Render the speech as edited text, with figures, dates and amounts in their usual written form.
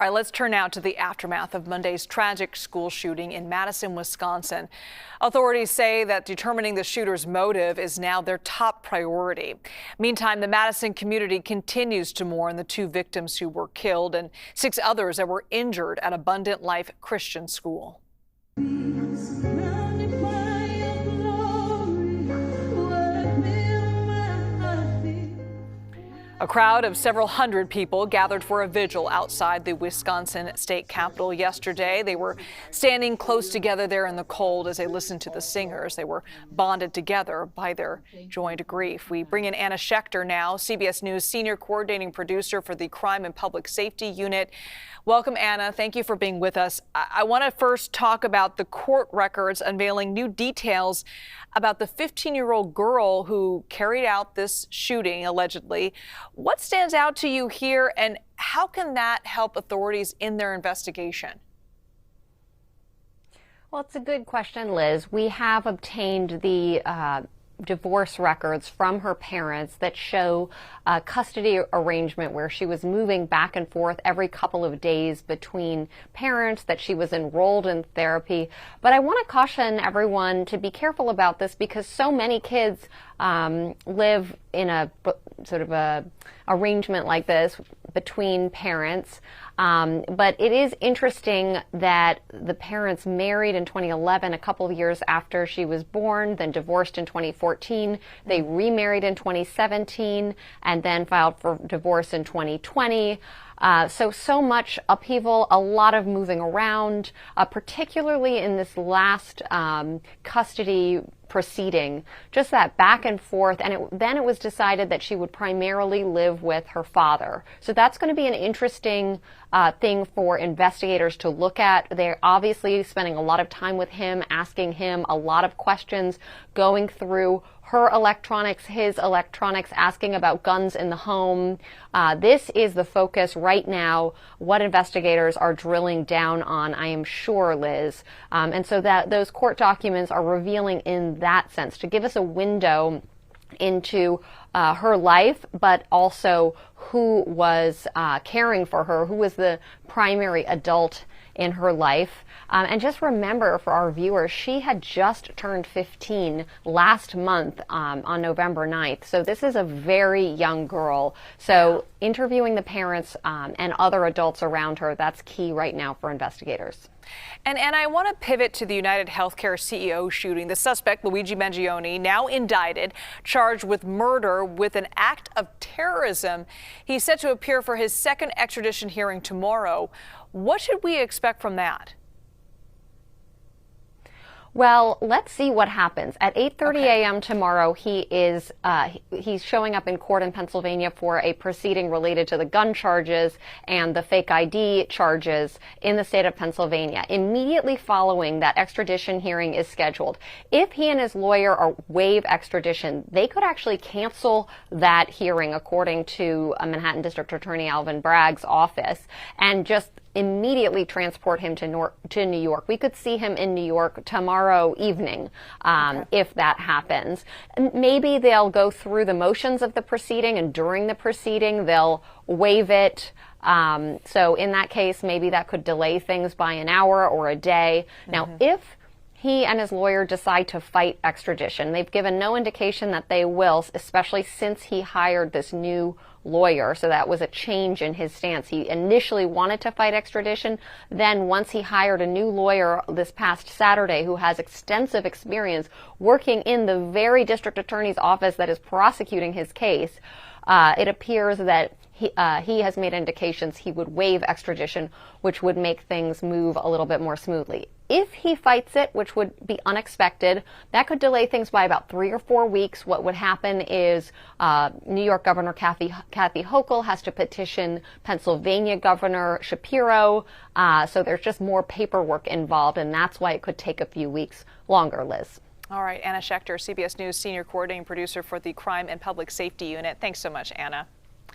All right, let's turn now to the aftermath of Monday's tragic school shooting in Madison, Wisconsin. Authorities say that determining the shooter's motive is now their top priority. Meantime, the Madison community continues to mourn the 2 victims who were killed and 6 others that were injured at Abundant Life Christian School. A crowd of several hundred people gathered for a vigil outside the Wisconsin state capitol yesterday. They were standing close together there in the cold as they listened to the singers. They were bonded together by their joined grief. We bring in Anna Schecter now, CBS News senior coordinating producer for the Crime and Public Safety Unit. Welcome, Anna. Thank you for being with us. I want to first talk about the court records unveiling new details about the 15-year-old girl who carried out this shooting, allegedly. What stands out to you here, and how can that help authorities in their investigation? Well, it's a good question, Liz. We have obtained the divorce records from her parents that show a custody arrangement where she was moving back and forth every couple of days between parents, that she was enrolled in therapy. But I want to caution everyone to be careful about this because so many kids live in a sort of a arrangement like this between parents. But it is interesting that the parents married in 2011, a couple of years after she was born, then divorced in 2014. They remarried in 2017 and then filed for divorce in 2020. So much upheaval, a lot of moving around, particularly in this last custody proceeding, just that back and forth. And then it was decided that she would primarily live with her father. So that's going to be an interesting thing for investigators to look at. They're obviously spending a lot of time with him, asking him a lot of questions, going through her electronics, his electronics, asking about guns in the home. This is the focus right now, what investigators are drilling down on, I am sure, Liz. And so that those court documents are revealing in that sense to give us a window into her life, but also who was caring for her, who was the primary adult in her life. And just remember for our viewers, she had just turned 15 last month on November 9th. So this is a very young girl. So interviewing the parents and other adults around her, that's key right now for investigators. And I want to pivot to the United Healthcare CEO shooting. The suspect, Luigi Mangione, now indicted, charged with murder with an act of terrorism. He's set to appear for his second extradition hearing tomorrow. What should we expect from that? Well, let's see what happens. At 8:30 a.m. tomorrow, he's showing up in court in Pennsylvania for a proceeding related to the gun charges and the fake ID charges in the state of Pennsylvania. Immediately following that, extradition hearing is scheduled. If he and his lawyer waive extradition, they could actually cancel that hearing, according to Manhattan District Attorney Alvin Bragg's office, and just immediately transport him to New York. We could see him in New York tomorrow evening if that happens. Maybe they'll go through the motions of the proceeding, and during the proceeding they'll waive it. So in that case, maybe that could delay things by an hour or a day. Now, if he and his lawyer decide to fight extradition, they've given no indication that they will, especially since he hired this new lawyer. So that was a change in his stance. He initially wanted to fight extradition. Then once he hired a new lawyer this past Saturday who has extensive experience working in the very district attorney's office that is prosecuting his case, it appears that he has made indications he would waive extradition, which would make things move a little bit more smoothly. If he fights it, which would be unexpected, that could delay things by about 3 or 4 weeks. What would happen is New York Governor Kathy Hochul has to petition Pennsylvania Governor Shapiro. So there's just more paperwork involved, and that's why it could take a few weeks longer, Liz. All right, Anna Schecter, CBS News senior coordinating producer for the Crime and Public Safety Unit. Thanks so much, Anna.